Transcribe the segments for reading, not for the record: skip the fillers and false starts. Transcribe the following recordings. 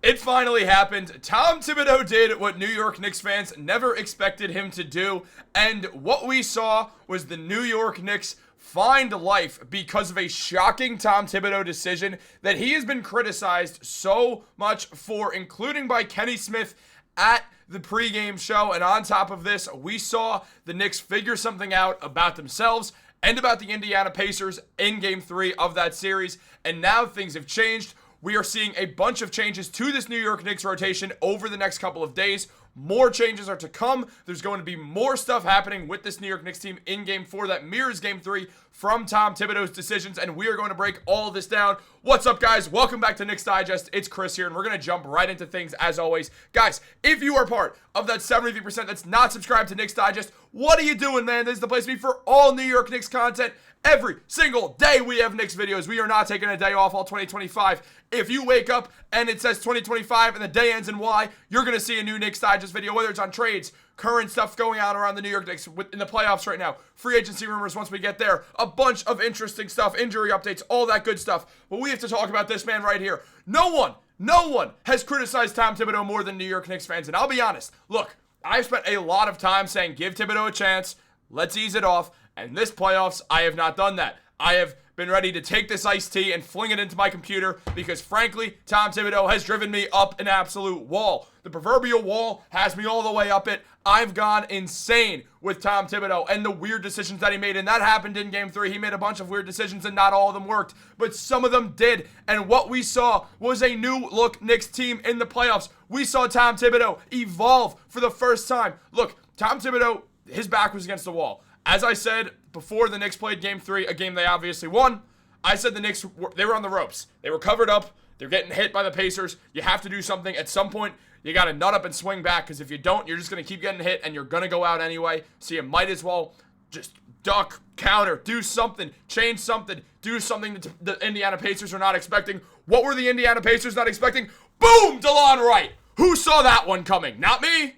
It finally happened. Tom Thibodeau did what New York Knicks fans never expected him to do, and what we saw was the New York Knicks find life because of a shocking Tom Thibodeau decision that he has been criticized so much for, including by Kenny Smith at the pregame show. And on top of this, we saw the Knicks figure something out about themselves and about the Indiana Pacers in Game 3 of that series, and now things have changed. We are seeing a bunch of changes to this New York Knicks rotation over the next couple of days. More changes are to come. There's going to be more stuff happening with this New York Knicks team in Game 4 that mirrors Game 3 from Tom Thibodeau's decisions, and we are going to break all this down. What's up, guys? Welcome back to Knicks Digest. It's Chris here, and we're going to jump right into things as always. Guys, if you are part of that 73% that's not subscribed to Knicks Digest, what are you doing, man? This is the place to be for all New York Knicks content. Every single day we have Knicks videos. We are not taking a day off all 2025. If you wake up and it says 2025 and the day ends in Y, you're going to see a new Knicks Digest video, whether it's on trades, current stuff going on around the New York Knicks in the playoffs right now, free agency rumors once we get there, a bunch of interesting stuff, injury updates, all that good stuff. But we have to talk about this man right here. No one has criticized Tom Thibodeau more than New York Knicks fans. And I'll be honest, look, I've spent a lot of time saying give Thibodeau a chance, let's ease it off. And this playoffs, I have not done that. I have been ready to take this iced tea and fling it into my computer because, frankly, Tom Thibodeau has driven me up an absolute wall. The proverbial wall has me all the way up it. I've gone insane with Tom Thibodeau and the weird decisions that he made, and that happened in Game 3. He made a bunch of weird decisions, and not all of them worked, but some of them did. And what we saw was a new-look Knicks team in the playoffs. We saw Tom Thibodeau evolve for the first time. Look, Tom Thibodeau, his back was against the wall. As I said before the Knicks played Game 3, a game they obviously won, I said the Knicks, they were on the ropes. They were covered up. They're getting hit by the Pacers. You have to do something. At some point, you got to nut up and swing back, because if you don't, you're just going to keep getting hit, and you're going to go out anyway. So you might as well just duck, counter, do something, change something, do something that the Indiana Pacers are not expecting. What were the Indiana Pacers not expecting? Boom! DeLon Wright. Who saw that one coming? Not me.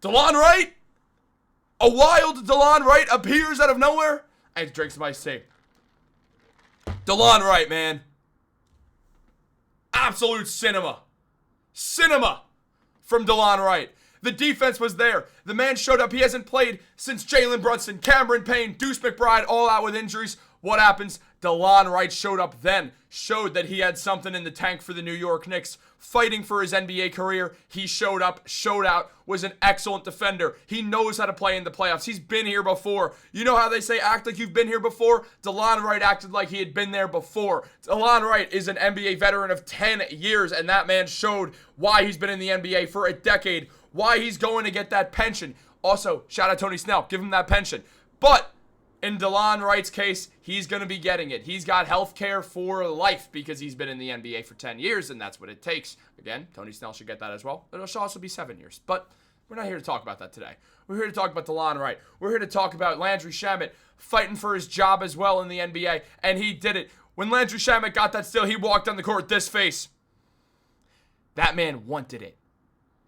DeLon Wright? A wild DeLon Wright appears out of nowhere. I drank some iced tea. DeLon Wright, man. Absolute cinema. Cinema from DeLon Wright. The defense was there. The man showed up. He hasn't played since Jalen Brunson, Cameron Payne, Deuce McBride, all out with injuries. What happens? DeLon Wright showed up then. Showed that he had something in the tank for the New York Knicks. Fighting for his NBA career. He showed up, showed out, was an excellent defender. He knows how to play in the playoffs. He's been here before. You know how they say act like you've been here before? DeLon Wright acted like he had been there before. DeLon Wright is an NBA veteran of 10 years, and that man showed why he's been in the NBA for a decade, why he's going to get that pension. Also, shout out Tony Snell, give him that pension. But in DeLon Wright's case, he's going to be getting it. He's got health care for life because he's been in the NBA for 10 years, and that's what it takes. Again, Tony Snell should get that as well. But it should also be 7 years. But we're not here to talk about that today. We're here to talk about DeLon Wright. We're here to talk about Landry Shamet fighting for his job as well in the NBA, and he did it. When Landry Shamet got that steal, he walked on the court with this face. That man wanted it.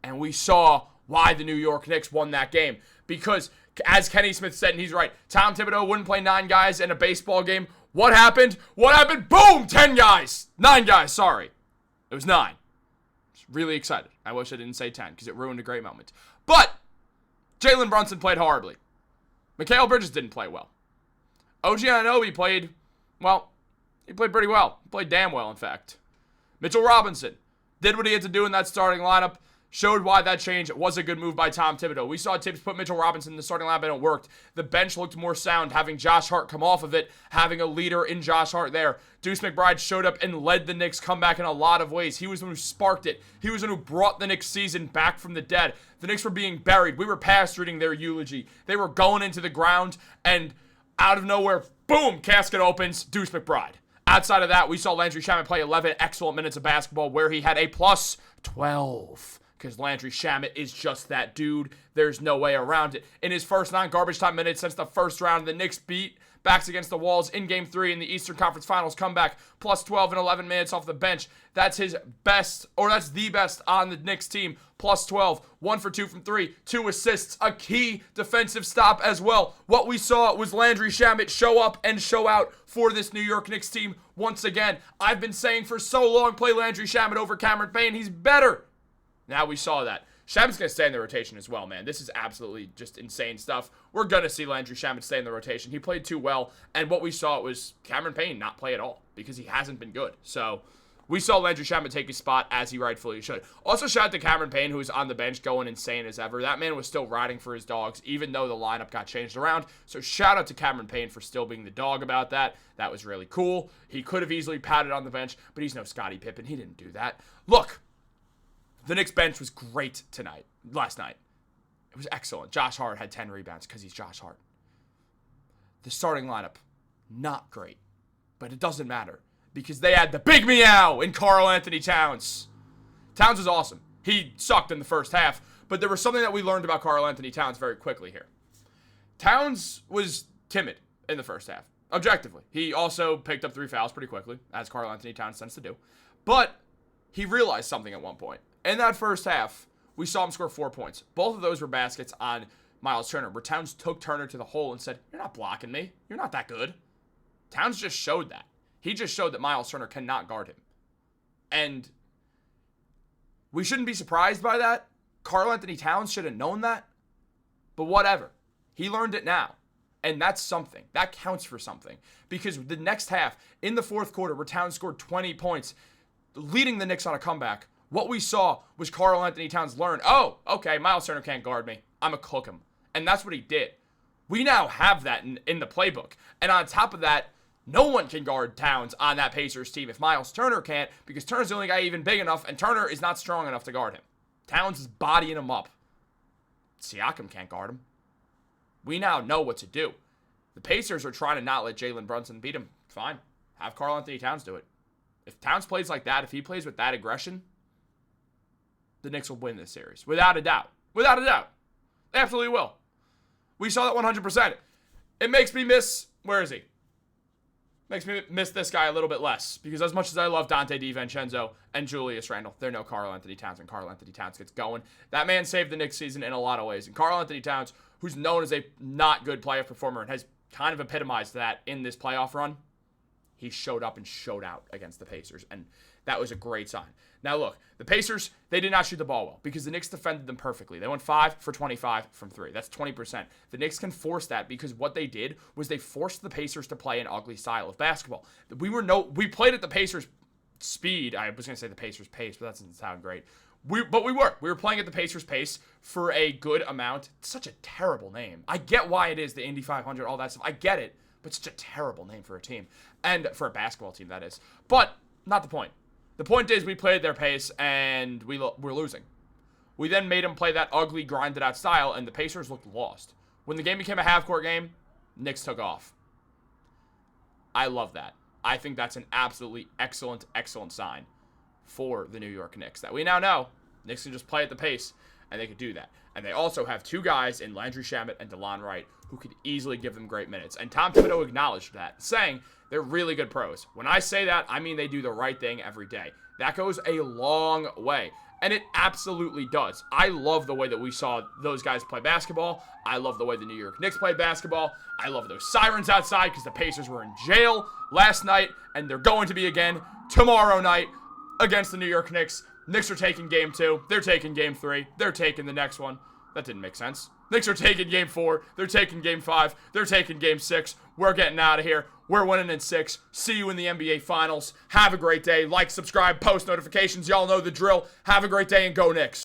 And we saw why the New York Knicks won that game. Because, as Kenny Smith said, and he's right, Tom Thibodeau wouldn't play 9 guys in a baseball game. What happened? What happened? Boom! 10 guys. 9 guys, sorry. It was 9. I was really excited. I wish I didn't say 10 because it ruined a great moment. But Jalen Brunson played horribly. Mikal Bridges didn't play well. OG Anunoby played, well, he played pretty well. He played damn well, in fact. Mitchell Robinson did what he had to do in that starting lineup. Showed why that change was a good move by Tom Thibodeau. We saw Tibbs put Mitchell Robinson in the starting lineup and it worked. The bench looked more sound, having Josh Hart come off of it, having a leader in Josh Hart there. Deuce McBride showed up and led the Knicks comeback in a lot of ways. He was the one who sparked it. He was the one who brought the Knicks season back from the dead. The Knicks were being buried. We were past reading their eulogy. They were going into the ground, and out of nowhere, boom, casket opens, Deuce McBride. Outside of that, we saw Landry Shamet play 11 excellent minutes of basketball where he had a plus 12. Because Landry Shamet is just that dude. There's no way around it. In his first 9 garbage time minutes since the first round, the Knicks beat backs against the walls in Game 3 in the Eastern Conference Finals comeback, plus 12 in 11 minutes off the bench. That's his best, or that's the best on the Knicks team, plus 12, 1 for 2 from 3, 2 assists, a key defensive stop as well. What we saw was Landry Shamet show up and show out for this New York Knicks team once again. I've been saying for so long, play Landry Shamet over Cameron Payne. He's better. Now we saw that. Shamet's going to stay in the rotation as well, man. This is absolutely just insane stuff. We're going to see Landry Shamet stay in the rotation. He played too well, and what we saw was Cameron Payne not play at all because he hasn't been good. So we saw Landry Shamet take his spot as he rightfully should. Also, shout out to Cameron Payne, who was on the bench going insane as ever. That man was still riding for his dogs, even though the lineup got changed around. So shout out to Cameron Payne for still being the dog about that. That was really cool. He could have easily padded on the bench, but he's no Scottie Pippen. He didn't do that. Look, the Knicks bench was great last night. It was excellent. Josh Hart had 10 rebounds because he's Josh Hart. The starting lineup, not great. But it doesn't matter because they had the big meow in Karl-Anthony Towns. Towns was awesome. He sucked in the first half, but there was something that we learned about Karl-Anthony Towns very quickly here. Towns was timid in the first half, objectively. He also picked up 3 fouls pretty quickly, as Karl-Anthony Towns tends to do. But he realized something at one point. In that first half, we saw him score 4 points. Both of those were baskets on Miles Turner, where Towns took Turner to the hole and said, "You're not blocking me. You're not that good." Towns just showed that. He just showed that Miles Turner cannot guard him. And we shouldn't be surprised by that. Karl-Anthony Towns should have known that. But whatever. He learned it now. And that's something. That counts for something. Because the next half, in the fourth quarter, where Towns scored 20 points, leading the Knicks on a comeback, what we saw was Karl-Anthony Towns learn, oh, okay, Miles Turner can't guard me. I'm going to cook him. And that's what he did. We now have that in the playbook. And on top of that, no one can guard Towns on that Pacers team if Miles Turner can't, because Turner's the only guy even big enough, and Turner is not strong enough to guard him. Towns is bodying him up. Siakam can't guard him. We now know what to do. The Pacers are trying to not let Jalen Brunson beat him. Fine. Have Karl-Anthony Towns do it. If Towns plays like that, if he plays with that aggression, the Knicks will win this series. Without a doubt. Without a doubt. They absolutely will. We saw that 100%. It makes me miss, where is he? Makes me miss this guy a little bit less. Because as much as I love Dante DiVincenzo and Julius Randle, they're no Karl-Anthony Towns when Karl-Anthony Towns gets going. That man saved the Knicks season in a lot of ways. And Karl-Anthony Towns, who's known as a not good playoff performer and has kind of epitomized that in this playoff run, he showed up and showed out against the Pacers. And that was a great sign. Now look, the Pacers, they did not shoot the ball well because the Knicks defended them perfectly. They went 5 for 25 from 3. That's 20%. The Knicks can force that because what they did was they forced the Pacers to play an ugly style of basketball. We played at the Pacers speed. I was going to say the Pacers pace, but that doesn't sound great. We were playing at the Pacers pace for a good amount. It's such a terrible name. I get why it is the Indy 500, all that stuff. I get it, but it's such a terrible name for a team. And for a basketball team, that is. But not the point. The point is we played their pace, and we're losing. We then made them play that ugly, grinded-out style, and the Pacers looked lost. When the game became a half-court game, Knicks took off. I love that. I think that's an absolutely excellent, excellent sign for the New York Knicks, that we now know Knicks can just play at the pace, and they could do that. And they also have 2 guys in Landry Shamet and Wright who could easily give them great minutes. And Tom Thibodeau acknowledged that, saying they're really good pros. When I say that, I mean they do the right thing every day. That goes a long way. And it absolutely does. I love the way that we saw those guys play basketball. I love the way the New York Knicks played basketball. I love those sirens outside because the Pacers were in jail last night, and they're going to be again tomorrow night against the New York Knicks. Knicks are taking game 2. They're taking game 3. They're taking the next one. That didn't make sense. Knicks are taking game 4. They're taking game 5. They're taking game 6. We're getting out of here. We're winning in 6. See you in the NBA Finals. Have a great day. Like, subscribe, post notifications. Y'all know the drill. Have a great day and go Knicks.